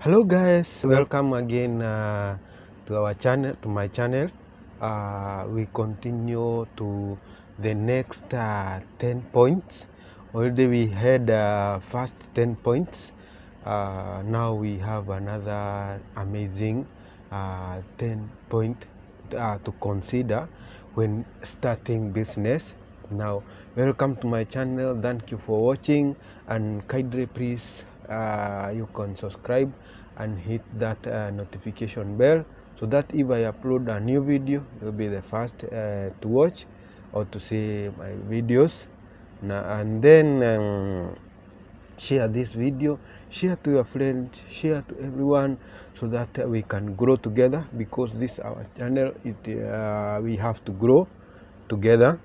Hello guys, welcome again to our channel, to my channel. We continue to the next 10 points. Already we had first 10 points. Now we have another amazing 10 point to consider when starting business. Now welcome to my channel. Thank you for watching, and kindly please you can subscribe and hit that notification bell, so that if I upload a new video, you'll be the first to watch or to see my videos. And then share this video, share to your friends, share to everyone, so that we can grow together, because this our channel, we have to grow together.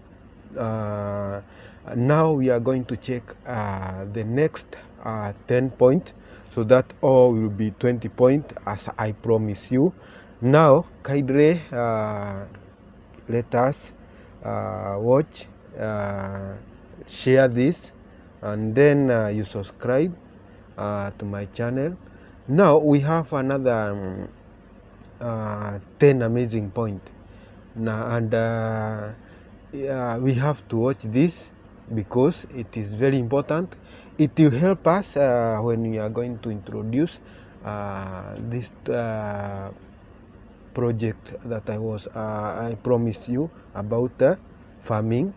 Now we are going to check the next 10 points, so that all will be 20 points, as I promise you. Now kindly let us watch, share this, and then you subscribe to my channel. Now we have another 10 amazing points now, and we have to watch this because it is very important. It will help us when we are going to introduce this project that I promised you about farming,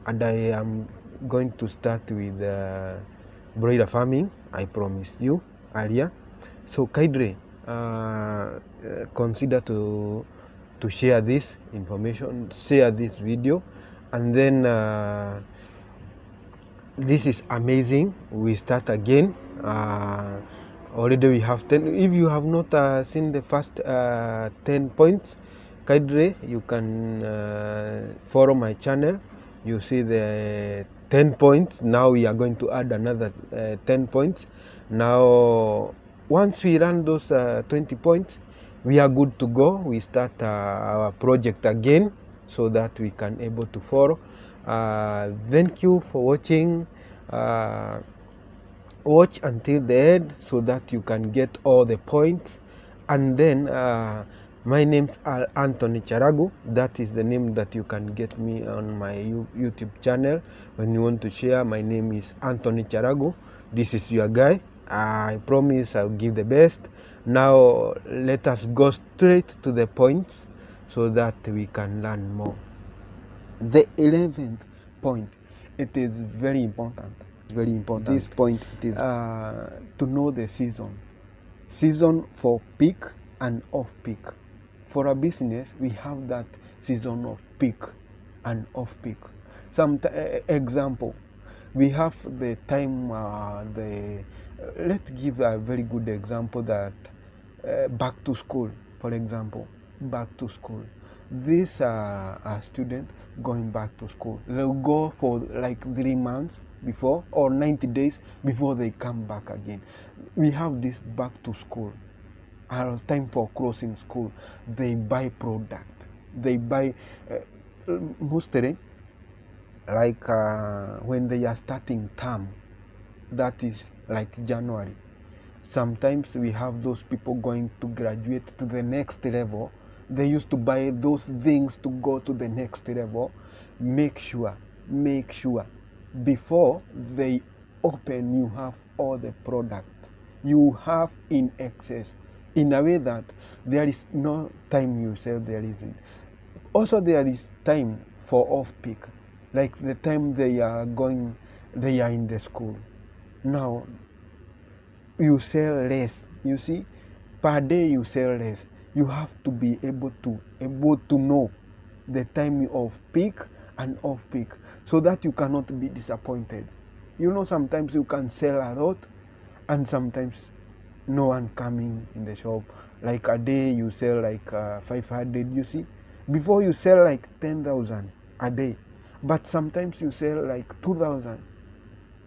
and I am going to start with broiler farming. I promised you earlier, so kindly consider to share this information, share this video, and then this is amazing. We start again. Already we have 10. If you have not seen the first 10 points, kindly you can follow my channel. You see the 10 points. Now we are going to add another 10 points. Now once we run those 20 points, we are good to go. We start our project again, so that we can able to follow. Thank you for watching. Watch until the end, so that you can get all the points. And then my name's Anthony Charagu. That is the name that you can get me on my YouTube channel. When you want to share, my name is Anthony Charagu. This is your guy. I promise I'll give the best. Now let us go straight to the points, so that we can learn more. The 11th point, it is very important. Very important. This point, it is to know the season for peak and off peak. For a business, we have that season of peak and off peak. Some example, we have the time let's give a very good example, that back to school, for example. Back to school, these are students going back to school. They'll go for like 3 months before, or 90 days before they come back again. We have this back to school, our time for closing school. They buy product, they buy mostly like when they are starting term, that is like January. Sometimes we have those people going to graduate to the next level. They used to buy those things to go to the next level. Make sure before they open, you have all the product you have in excess, in a way that there is no time you sell, there isn't. Also there is time for off peak, like the time they are in the school. Now you sell less, you see, per day you sell less. You have to be able to know the time of peak and off peak, so that you cannot be disappointed. You know, sometimes you can sell a lot, and sometimes no one coming in the shop. Like a day you sell like 500, you see. Before you sell like 10,000 a day, but sometimes you sell like 2,000.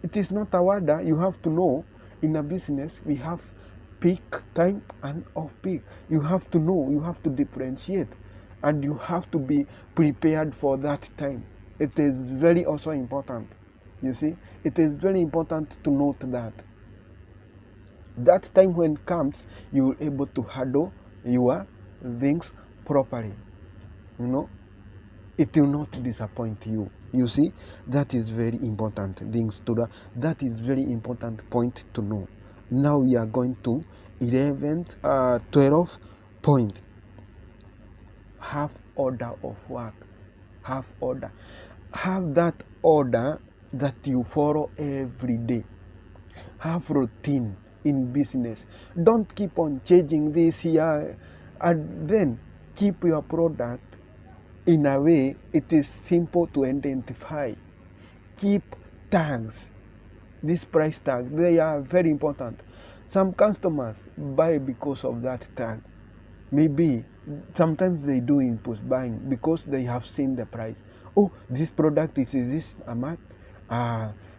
It is not a wonder. You have to know, in a business we have peak time and off peak. You have to know, you have to differentiate, and you have to be prepared for that time. It is very also important. You see, it is very important to note that. That time when comes, you will able to handle your things properly. You know, it will not disappoint you. You see, that is very important things to that. That is very important point to know. Now we are going to 11th, 12th point. Have order of work. Have order. Have that order that you follow every day. Have routine in business. Don't keep on changing this here, and then keep your product in a way it is simple to identify. Keep tags. These price tags, they are very important. Some customers buy because of that tag. Maybe sometimes they do impulse buying because they have seen the price. Oh, this product is this amount.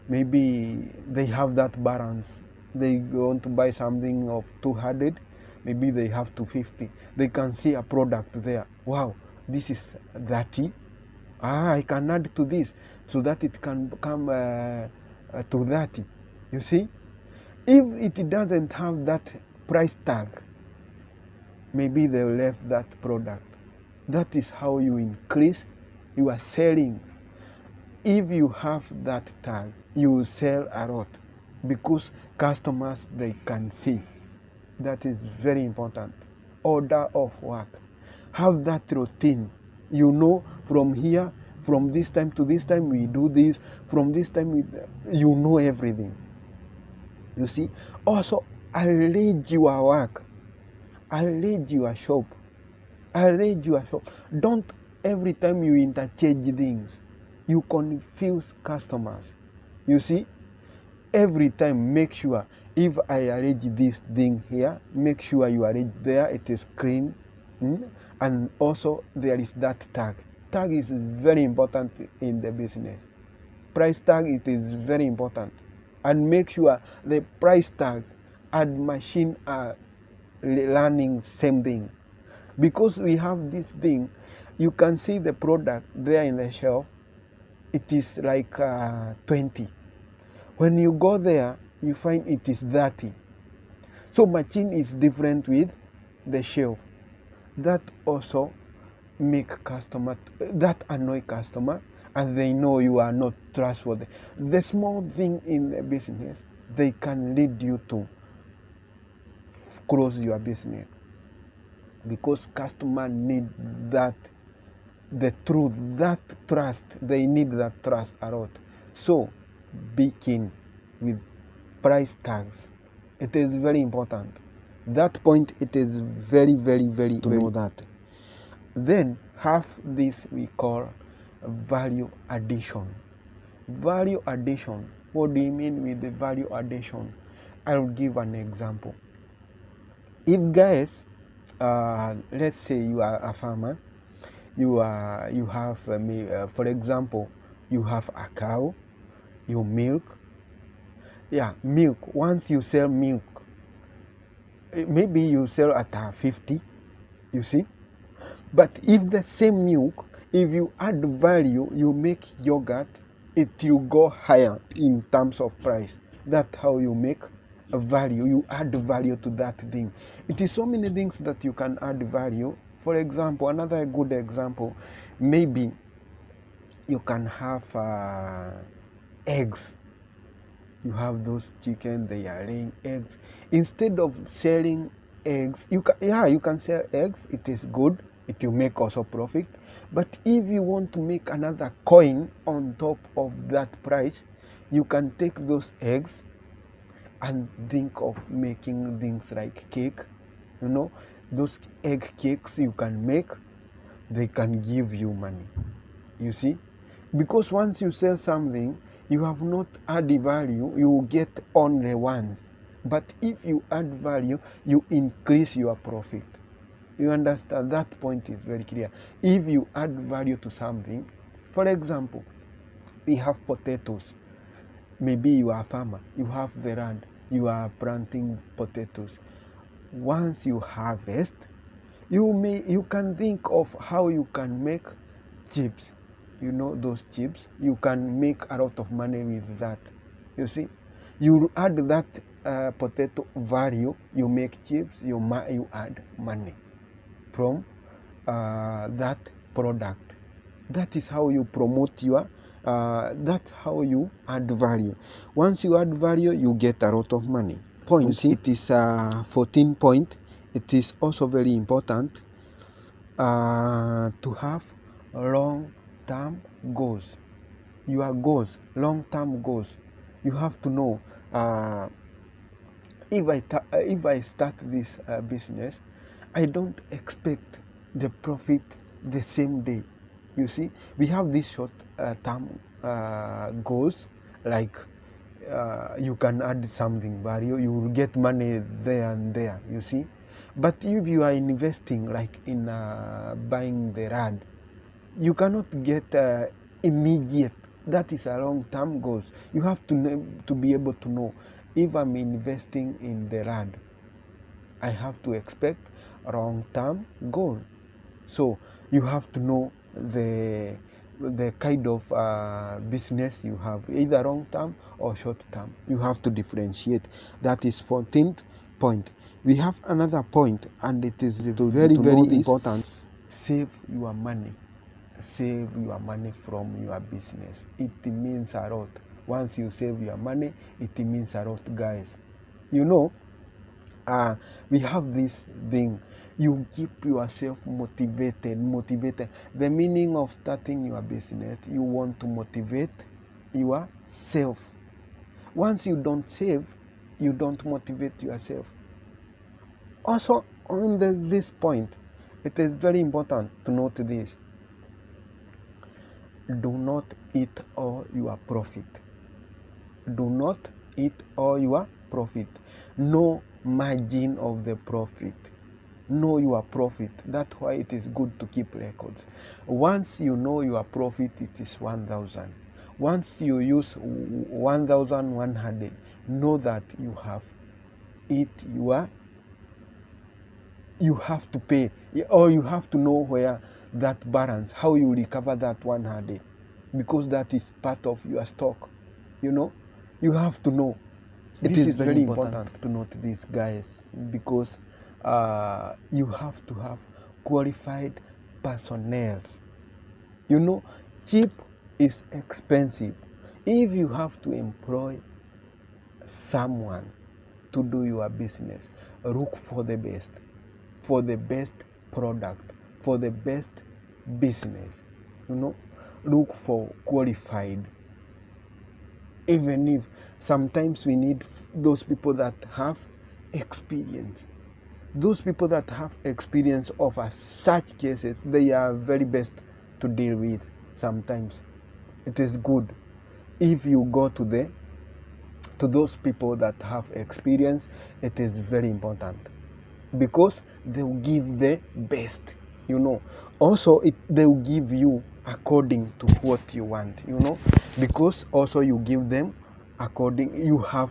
Maybe they have that balance. They want to buy something of 200, maybe they have 250. They can see a product there. Wow, this is 30. I can add to this so that it can come to 30. You see, if it doesn't have that price tag, maybe they left that product. That is how you increase your selling. If you have that tag, you will sell a lot because customers, they can see. That is very important. Order of work. Have that routine. You know, from here, from this time to this time we do this, from this time you know everything. You see, also arrange your work, arrange your shop, arrange your shop. Don't every time you interchange things, you confuse customers. You see, every time make sure, if I arrange this thing here, make sure you arrange there, it is clean. And also there is that tag. Tag is very important in the business. Price tag, it is very important. And make sure the price tag and machine are learning same thing. Because we have this thing, you can see the product there in the shelf, it is like 20. When you go there, you find it is 30. So machine is different with the shelf. That also make customer, that annoy customer, and they know you are not trustworthy. The small thing in the business, they can lead you to close your business, because customer need that, the truth, that trust. They need that trust a lot. So be keen with price tags. It is very important. That point, it is very, very, very to know that. Then have this we call value addition. Value addition. What do you mean with the value addition? I'll give an example. If guys, let's say you are a farmer, you have for example, you have a cow, you milk. Yeah, milk. Once you sell milk, maybe you sell at 50, you see. But if the same milk, if you add value, you make yogurt, it will go higher in terms of price. That's how you make a value. You add value to that thing. It is so many things that you can add value. For example, another good example, maybe you can have eggs. You have those chicken, they are laying eggs. Instead of selling eggs, you can sell eggs. It is good. It will make also profit. But if you want to make another coin on top of that price, you can take those eggs and think of making things like cake. You know, those egg cakes you can make, they can give you money. You see, because once you sell something, you have not added value, you will get only once. But if you add value, you increase your profit. You understand? That point is very clear. If you add value to something, for example, we have potatoes. Maybe you are a farmer, you have the land, you are planting potatoes. Once you harvest, you can think of how you can make chips. You know those chips, you can make a lot of money with that. You see, you add that potato value, you make chips, you add money from that product. That is how you promote your, that's how you add value. Once you add value, you get a lot of money. Points, it is 14 point. It is also very important to have long-term goals. Your goals, long-term goals. You have to know, if I start this business, I don't expect the profit the same day. You see, we have these short-term goals, like you can add something value, you will get money there and there, you see. But if you are investing, like in buying the land, you cannot get immediate. That is a long-term goals. You have to be able to know, if I'm investing in the land, I have to expect long-term goal. So you have to know the kind of business you have, either long-term or short-term. You have to differentiate. That is 14th point. We have another point, and it is very important. Save your money. Save your money from your business. It means a lot. Once you save your money, it means a lot, guys. You know, we have this thing, you keep yourself motivated. The meaning of starting your business, you want to motivate yourself. Once you don't save, you don't motivate yourself. Also, on this point, it is very important to note this. Do not eat all your profit. Do not eat all your profit. No margin of the profit. Know your profit. That's why it is good to keep records. Once you know your profit, it is 1,000. Once you use 1,100, know that you have you have to pay, or you have to know where that balance, how you recover that 100, because that is part of your stock. You know, you have to know. This is very important to note this, guys, because you have to have qualified personnel. You know, cheap is expensive. If you have to employ someone to do your business, look for the best product, for the best business. You know, look for qualified. Even if sometimes we need those people that have experience. Those people that have experience of such cases, they are very best to deal with. Sometimes it is good if you go to those people that have experience. It is very important, because they will give the best, you know. Also, they will give you according to what you want, you know, because also you give them according, you have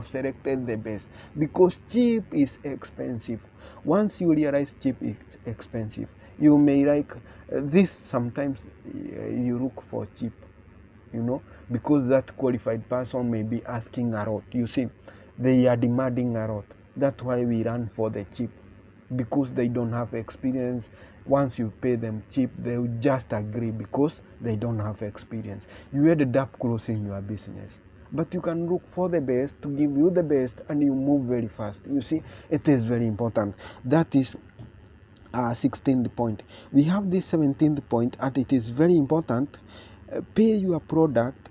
selected the best, because cheap is expensive. Once you realize cheap is expensive, you may like this. Sometimes you look for cheap, you know, because that qualified person may be asking a lot. You see, they are demanding a lot. That's why we run for the cheap, because they don't have experience. Once you pay them cheap, they will just agree because they don't have experience. You ended up closing your business. But you can look for the best to give you the best, and you move very fast. You see, it is very important. That is 16th point. We have this 17th point, and it is very important. Pay your product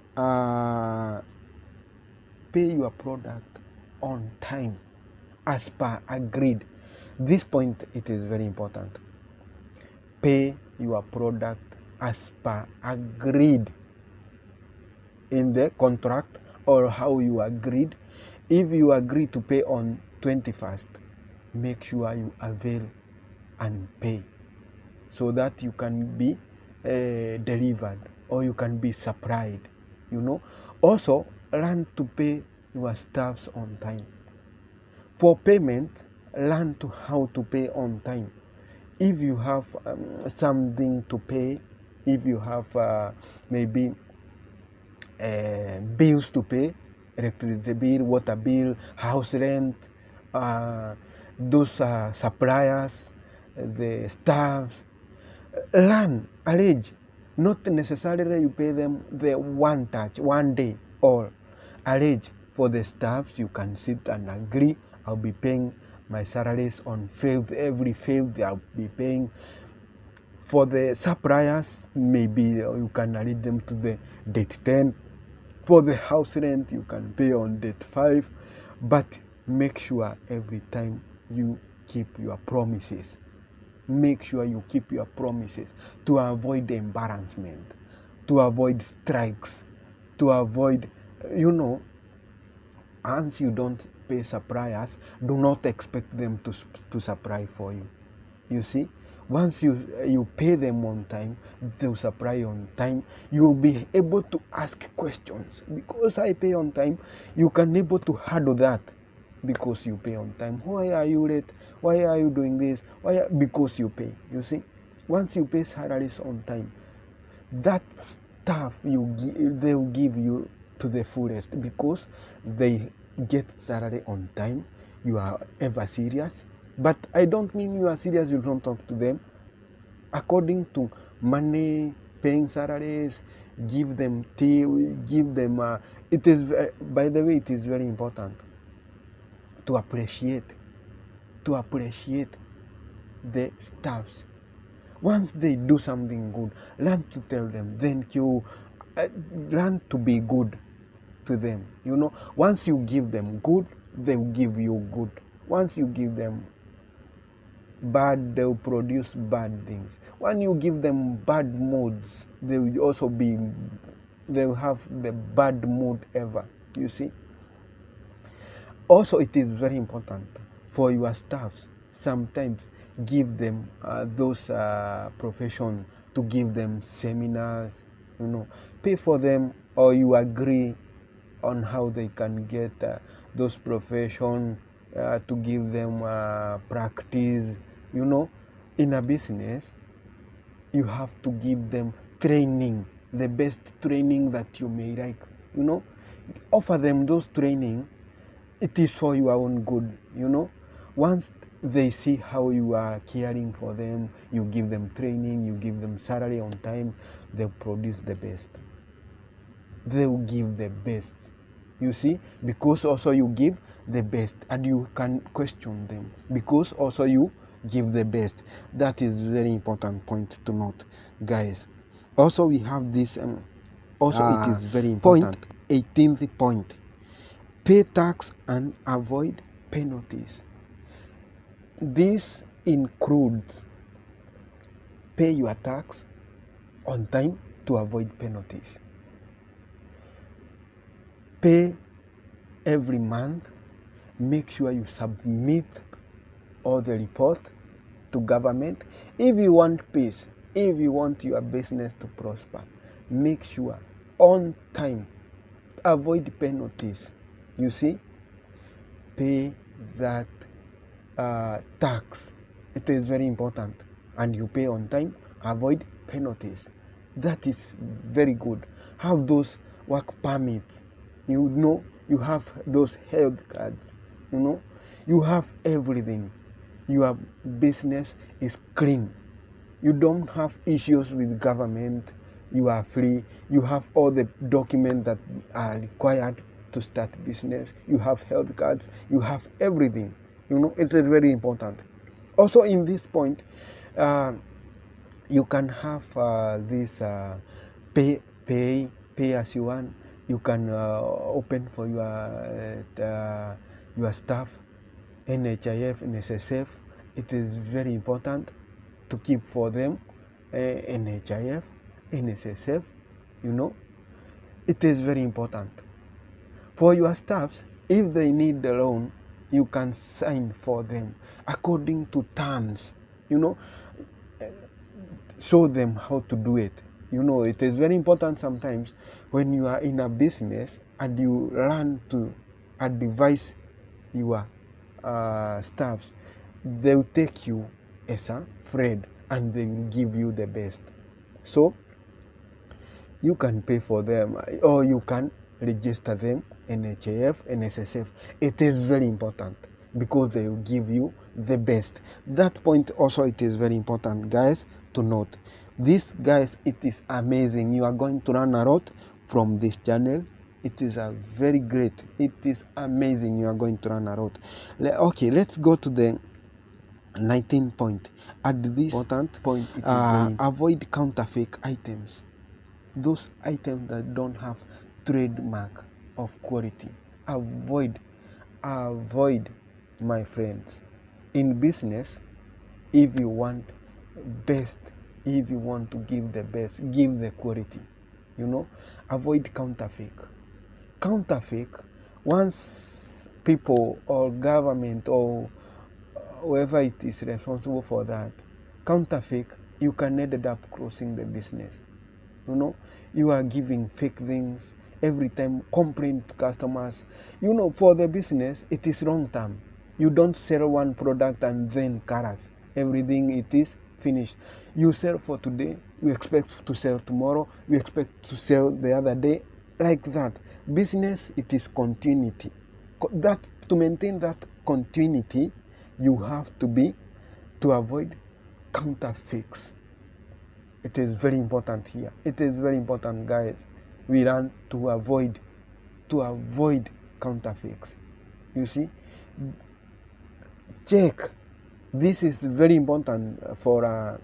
on time, as per agreed. This point, it is very important. Pay your product as per agreed in the contract, or how you agreed. If you agree to pay on 21st, make sure you avail and pay, so that you can be delivered, or you can be supplied, you know. Also, learn to pay your staffs on time. For payment, learn how to pay on time. If you have something to pay, if you have maybe bills to pay, electricity bill, water bill, house rent, those suppliers, the staffs. Learn, arrange. Not necessarily you pay them the one touch, one day, or arrange. For the staffs, you can sit and agree, I'll be paying my salaries on 5th, every 5th I'll be paying. For the suppliers, maybe you can arrange them to the date 10. For the house rent, you can pay on date 5. But make sure every time you keep your promises. Make sure you keep your promises to avoid embarrassment, to avoid strikes, to avoid, once you don't pay suppliers, do not expect them to supply for you. You see, once you pay them on time, they'll supply on time. You'll be able to ask questions. Because I pay on time, you can able to handle that. Because you pay on time. Why are you late? Why are you doing this? Because you pay. You see, once you pay salaries on time, that stuff they'll give you to the fullest, because they get salary on time. You are ever serious. But I don't mean you are serious, you don't talk to them. According to money, paying salaries, give them tea, give them, it is, by the way, it is very important to appreciate the staffs. Once they do something good, learn to tell them thank you, learn to be good to them. Once you give them good, they will give you good. Once you give them bad, they will produce bad things. When you give them bad moods, they will have the bad mood ever. You see. Also, it is very important for your staffs. Sometimes give them those profession to give them seminars. Pay for them, or you agree on how they can get those profession to give them practice. In a business, you have to give them training, the best training that you may like. Offer them those training. It is for your own good. Once they see how you are caring for them, you give them training, you give them salary on time, they'll produce the best. They'll give the best. You see, because also you give the best, and you can question them because also you give the best. That is very important point to note, guys. Also, we have this. It is very important. 18th point: pay tax and avoid penalties. This includes pay your tax on time to avoid penalties. Pay every month. Make sure you submit all the report to government. If you want peace, if you want your business to prosper, make sure on time. Avoid penalties. You see, pay that tax. It is very important, and you pay on time. Avoid penalties. That is very good. Have those work permits. You have those health cards. You have everything. Your business is clean. You don't have issues with government. You are free. You have all the documents that are required to start business. You have health cards. You have everything. It is very important. Also, in this point, you can have this pay as you want. You can open for your staff NHIF, NSSF. It is very important to keep for them NHIF, NSSF. It is very important for your staffs. If they need the loan, you can sign for them according to terms. Show them how to do it. It is very important sometimes when you are in a business and you learn to advise your staffs. They'll take you as a friend and they will give you the best. So you can pay for them, or you can register them NHIF, NSSF. It is very important because they will give you the best. That point also, it is very important, guys, to note. This, guys, it is amazing. You are going to learn a lot from this channel. It is a very great. It is amazing. You are going to learn a lot. Okay, let's go to the 19th point. At this important point, it is avoid counterfeit items. Those items that don't have trademark of quality. Avoid, my friends. In business, if you want best, if you want to give the best, give the quality. Avoid counterfeit. Once people or government or whoever it is responsible for that, counterfeit, you can end up closing the business. You are giving fake things every time, complain to customers. For the business, it is long term. You don't sell one product and then carrots. Everything, it is finished. You sell for today, you expect to sell tomorrow, you expect to sell the other day, like that. Business, it is continuity. To maintain that continuity, you have to avoid counterfeits. It is very important here. It is very important, guys. We learn to avoid counterfeits. You see, check. This is very important for a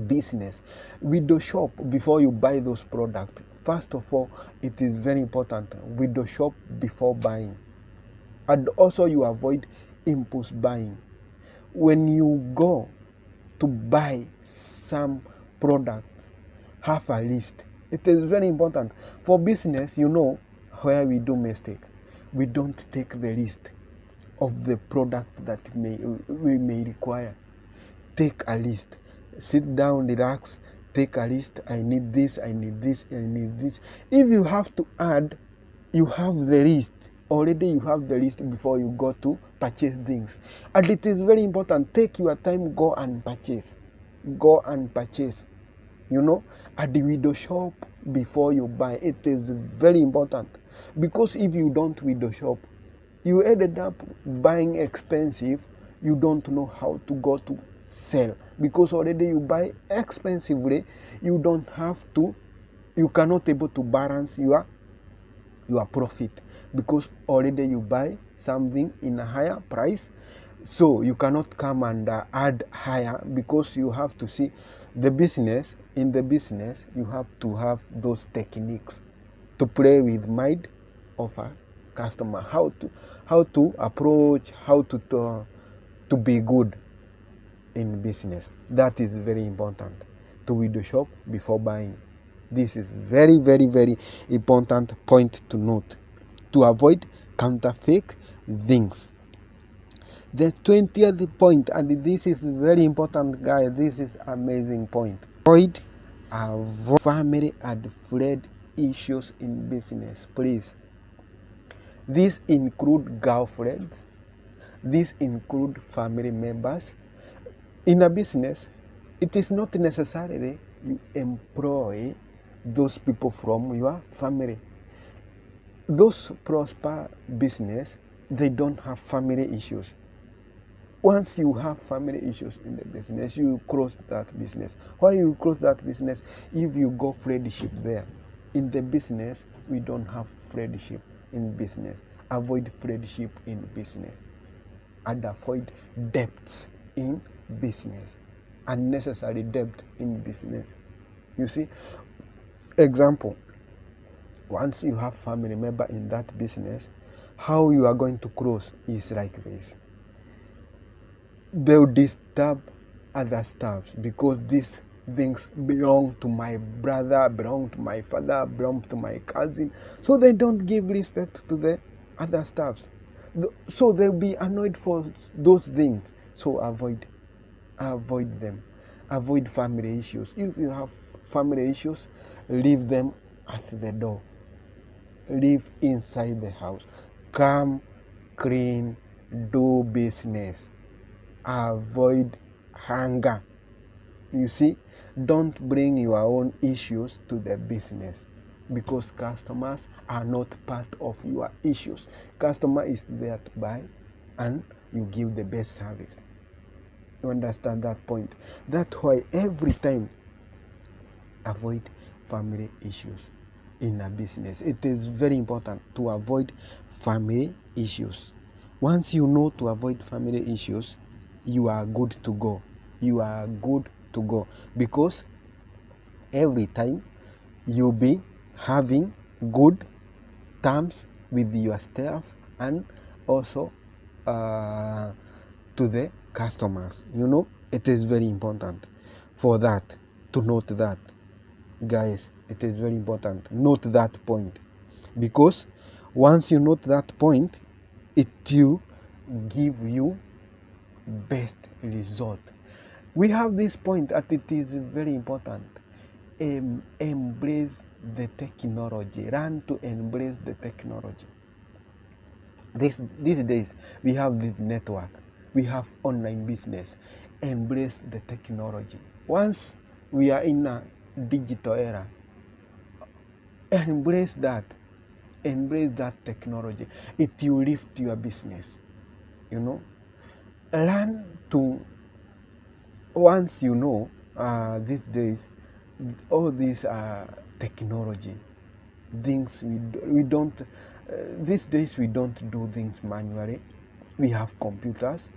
business. Window shop before you buy those products. First of all, it is very important. Window shop before buying, and also you avoid impulse buying. When you go to buy some products, have a list. It is very important for business. Where we do mistake, we don't take the list of the product that we may require. Take a list. Sit down, relax, take a list. I need this, I need this, I need this. If you have to add, you have the list. Already you have the list before you go to purchase things. And it is very important. Take your time, go and purchase. At the window shop before you buy. It is very important. Because if you don't window shop, you ended up buying expensive. You don't know how to go to sell. Because already you buy expensively, you cannot able to balance your profit. Because already you buy something in a higher price. So you cannot come and add higher, because you have to see the business. In the business, you have to have those techniques to play with mind of a customer, how to approach, how to be good in business. That is very important, to window shop before buying. This is very, very, very important point to note, to avoid counterfeit things. The 20th point, and this is very important, guys. This is amazing point. Avoid family and friend issues in business, please. This include girlfriends. This include family members. In a business, it is not necessarily you employ those people from your family. Those prosper business, they don't have family issues. Once you have family issues in the business, you close that business. Why you close that business? If you go friendship there. In the business, we don't have friendship in business. Avoid friendship in business. And avoid debts in business. Unnecessary debt in business. You see? Example. Once you have family member in that business, how you are going to close is like this. They will disturb other staffs, because these things belong to my brother, belong to my father, belong to my cousin. So they don't give respect to the other staffs. So they'll be annoyed for those things. So avoid them. Avoid family issues. If you have family issues, leave them at the door. Live inside the house. Come, clean, do business. Avoid hunger. You see, don't bring your own issues to the business. because customers are not part of your issues. Customer is there to buy and you give the best service. You understand that point? That's why every time avoid family issues in a business. It is very important to avoid family issues. Once you know to avoid family issues, you are good to go. You are good to go, because every time you'll be having good terms with your staff and also to the customers. It is very important for that, to note that, guys. It is very important. Note that point, because once you note that point, it will give you best result. We have this point that it is very important. Embrace the technology. Learn to embrace the technology. These days we have this network, we have online business. Embrace the technology. Once we are in a digital era, embrace that technology. It will lift your business. Learn to, once these days all these technology things, we don't these days we don't do things manually. We have computers.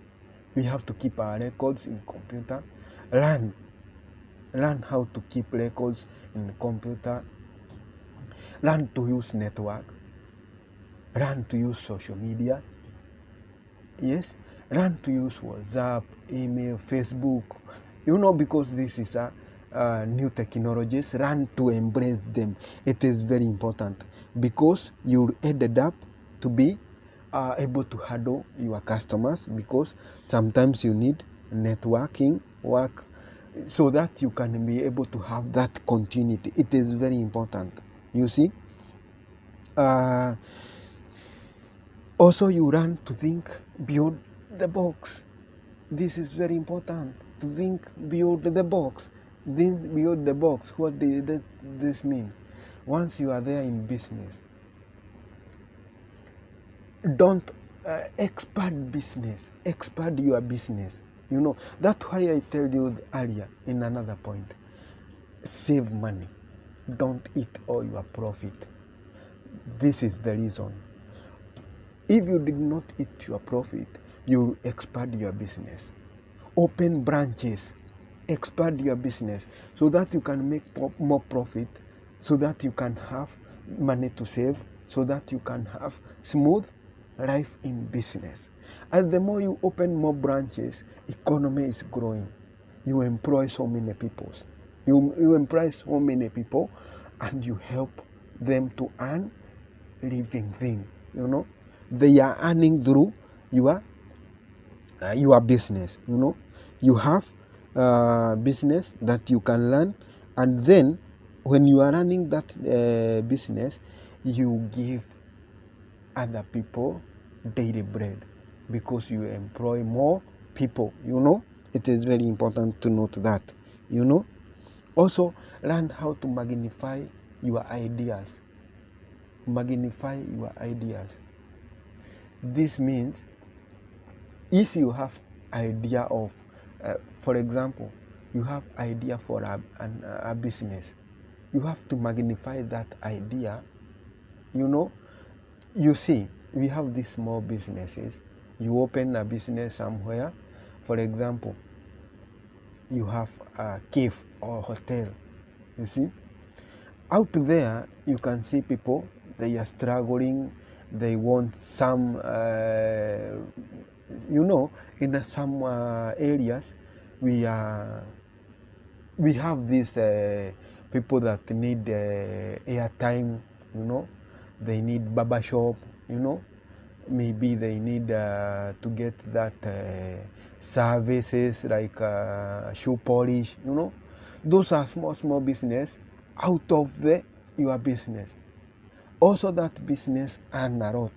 We have to keep our records in computer. Learn how to keep records in the computer. Learn to use network. Learn to use social media. Yes, learn to use WhatsApp, email, Facebook. Because this is new technologies. Learn to embrace them. It is very important, because you ended up to be able to handle your customers, because sometimes you need networking work so that you can be able to have that continuity. It is very important. You see, also you learn to think beyond the box. This is very important, to think beyond the box. Think beyond the box. What does this mean? Once you are there in business, don't expand business. Expand your business. That's why I tell you earlier in another point. Save money. Don't eat all your profit. This is the reason. If you did not eat your profit, you expand your business. Open branches. Expand your business so that you can make more profit, so that you can have money to save, so that you can have smooth life in business. And the more you open more branches, economy is growing. You employ so many people. You employ so many people, and you help them to earn living thing. They are earning through your business. You have business that you can learn, and then when you are running that business, you give other people daily bread, because you employ more people. It is very important to note that. Also learn how to magnify your ideas. Magnify your ideas. This means if you have idea of for example, you have idea for a business, you have to magnify that idea. You see, we have these small businesses. You open a business somewhere. For example, you have a cave or hotel. You see, out there you can see people, they are struggling. They want some in some areas we have these people that need airtime. They need barber shop. Maybe they need to get that services like shoe polish. Those are small business out of your business. Also, that business earn a lot.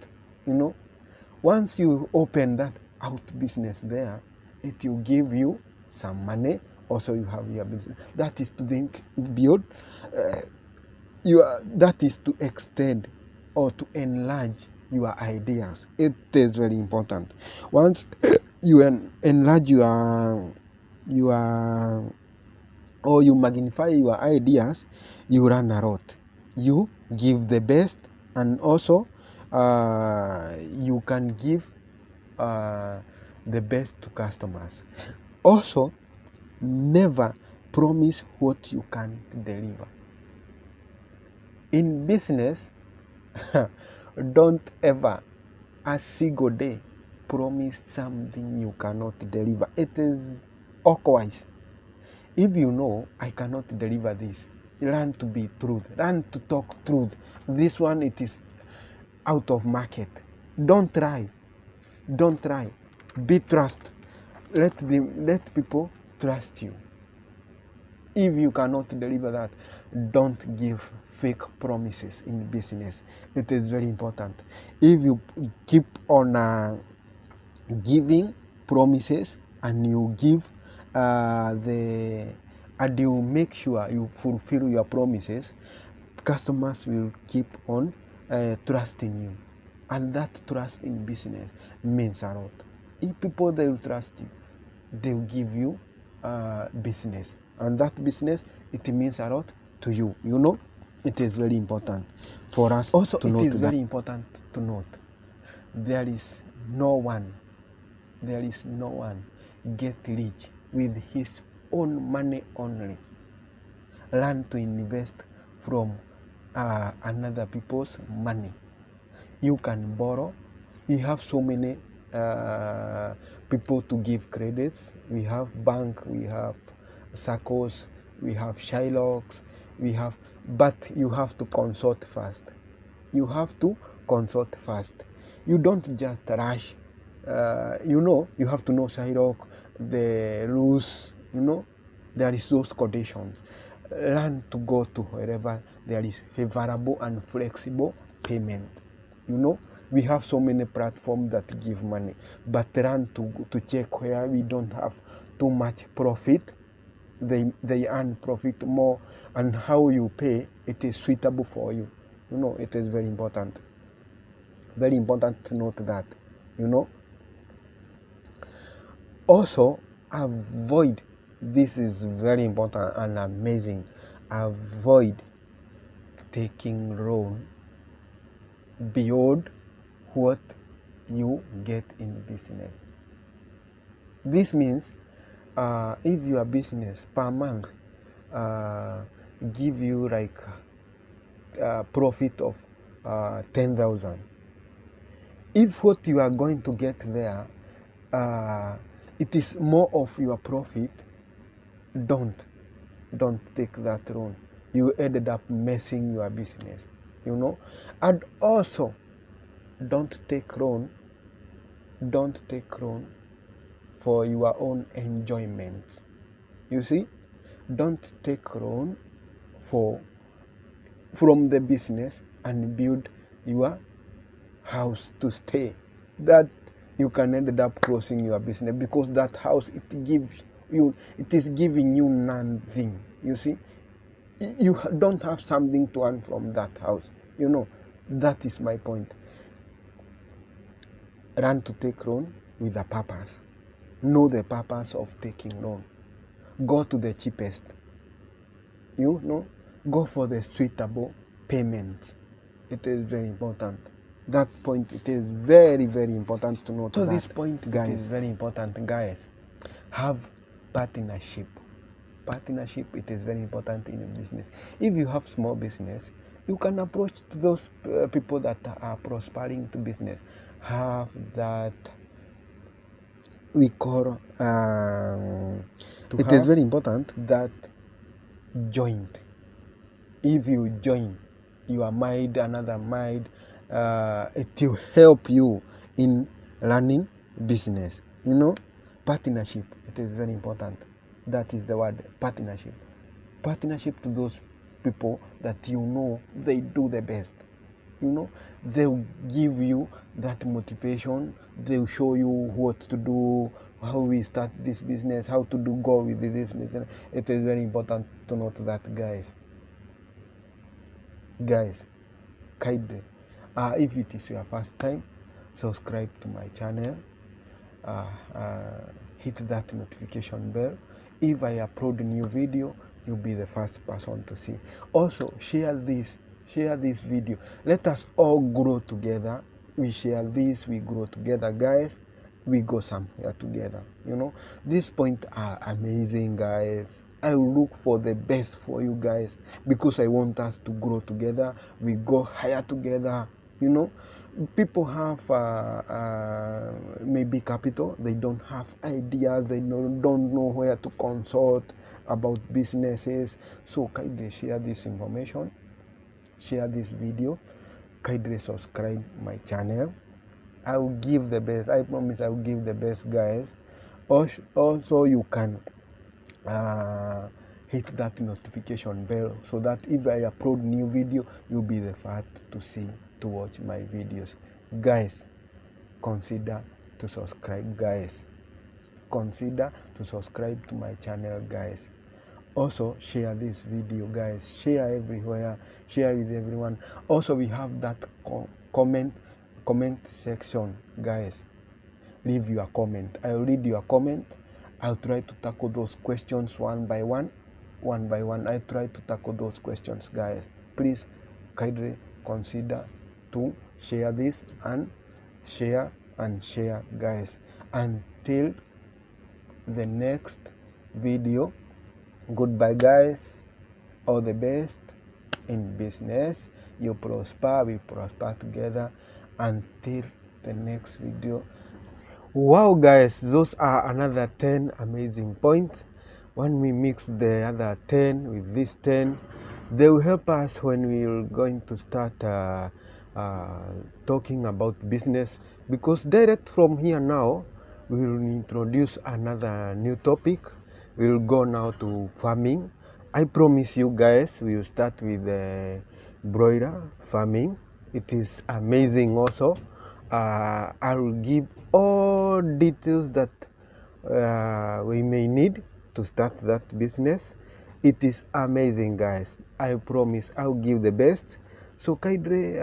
Once you open that out business there, it will give you some money. Also, you have your business. That is to think beyond that is to extend or to enlarge your ideas. It is very important. Once you enlarge your or you magnify your ideas, you run a lot. You give the best, and also you can give the best to customers. Also, never promise what you can't deliver. In business, don't ever a single day promise something you cannot deliver. It is awkward. If you know I cannot deliver this, learn to be truth. Learn to talk truth. This one, it is out of market. Don't try. Don't try. Be trust. Let people trust you. If you cannot deliver that, don't give fake promises in business. It is very important. If you keep on giving promises, and you give and you make sure you fulfill your promises, customers will keep on trusting you, and that trust in business means a lot. If people, they will trust you, they will give you business, and that business, it means a lot to you. It is very important for us also to note. It is very important to note there is no one get rich with his own money only. Learn to invest from another people's money. You can borrow. We have so many people to give credits. We have bank, we have SACCOs, we have Shylocks, but you have to consult first. You have to consult first. You don't just rush. You have to know Shylock, the rules. There is those conditions. Learn to go to wherever there is favorable and flexible payment. We have so many platforms that give money, but learn to check where we don't have too much profit. They earn profit more, and how you pay, it is suitable for you. It is very important. Very important to note that. Also, avoid, this is very important and amazing, avoid taking loan beyond what you get in business. This means if your business per month give you like profit of 10,000, if what you are going to get there it is more of your profit, don't take that loan. You ended up messing your business. And also, don't take loan for your own enjoyment. You see, don't take loan from the business and build your house to stay. That you can end up closing your business, because that house, it is giving you nothing. You see, you don't have something to earn from that house. That is my point. Learn to take loan with a purpose. Know the purpose of taking loan. Go to the cheapest. Go for the suitable payment. It is very important. That point, it is very, very important to note. So this point, guys, is very important, guys. Have partnership. Partnership, it is very important in a business. If you have small business, you can approach those people that are prospering to business. Have that we call it is very important that joint. If you join your mind, another mind, it will help you in learning business. Partnership, it is very important. That is the word, partnership. Partnership to those people that they do the best. They'll give you that motivation. They'll show you what to do, how we start this business, how to go with this business. It is very important to note that, guys. guys, kindly, if it is your first time, subscribe to my channel, uh, uh, hit that notification bell. If I upload a new video, you'll be the first person to see. Also, share this video. Let us all grow together. We share this, we grow together, guys. We go somewhere together. You know, these points are amazing, guys. I look for the best for you guys because I want us to grow together. We go higher together. You know, people have maybe capital. They don't have ideas. They don't know where to consult about businesses. So kindly share this information, share this video, kindly subscribe my channel. I will give the best. I promise I will give the best, guys. Also you can hit that notification bell so that if I upload new video, you'll be the first to watch my videos. Guys, consider to subscribe, guys. Consider to subscribe to my channel, guys. Also share this video, guys. Share everywhere, share with everyone. Also we have that comment section, guys. Leave your comment. I'll read your comment. I'll try to tackle those questions one by one. I try to tackle those questions, guys. Please kindly consider to share this and share, guys. Until the next video, goodbye, guys. All the best in business. You prosper, we prosper together. Until the next video. Wow, guys, those are another 10 amazing points. When we mix the other 10 with this 10, they will help us when we're going to start talking about business, because direct from here now we will introduce another new topic. We will go now to farming. I promise you, guys, we will start with broiler farming. It is amazing. Also I will give all details that we may need to start that business. It is amazing, guys. I promise I'll give the best. So kindly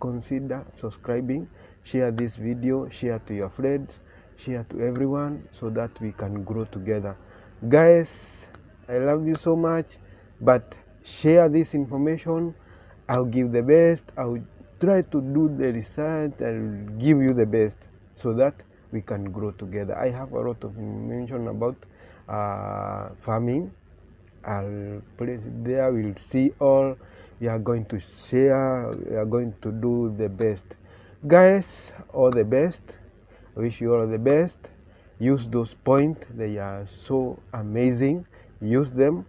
consider subscribing, share this video, share to your friends, share to everyone so that we can grow together. Guys, I love you so much, but share this information. I'll give the best. I'll try to do the research. I'll give you the best so that we can grow together. I have a lot of information about farming. I'll place it there. We'll see all. We are going to share. We are going to do the best. Guys, all the best. I wish you all the best. Use those points. They are so amazing. Use them.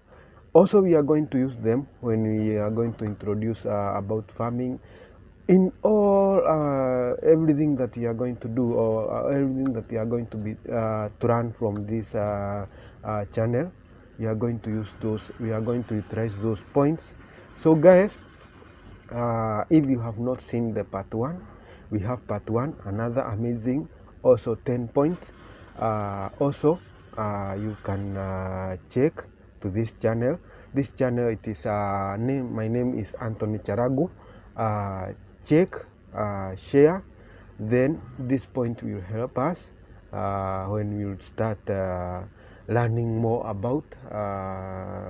Also, we are going to use them when we are going to introduce about farming. In all everything that you are going to do, or everything that you are going to be to run from this channel, we are going to use those. We are going to utilize those points. So guys, if you have not seen the part 1, we have part 1, another amazing, also 10 points. Also you can check to this channel. This channel, it is my name is Anthony Charagu. Check, share, then this point will help us when we will start learning more about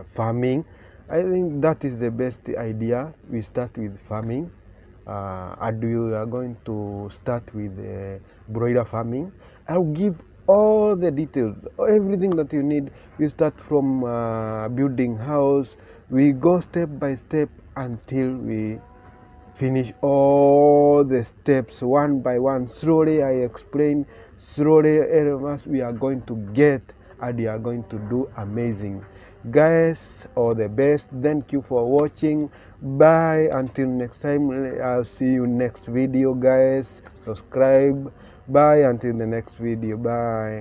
farming. I think that is the best idea. We start with farming, and we are going to start with broiler farming. I'll give all the details, everything that you need. We start from building house. We go step by step until we finish all the steps one by one. Slowly I explain, slowly all of us we are going to get, and we are going to do amazing. Guys, all the best. Thank you for watching. Bye. Until next time, I'll see you next video, guys. Subscribe. Bye. Until the next video. Bye.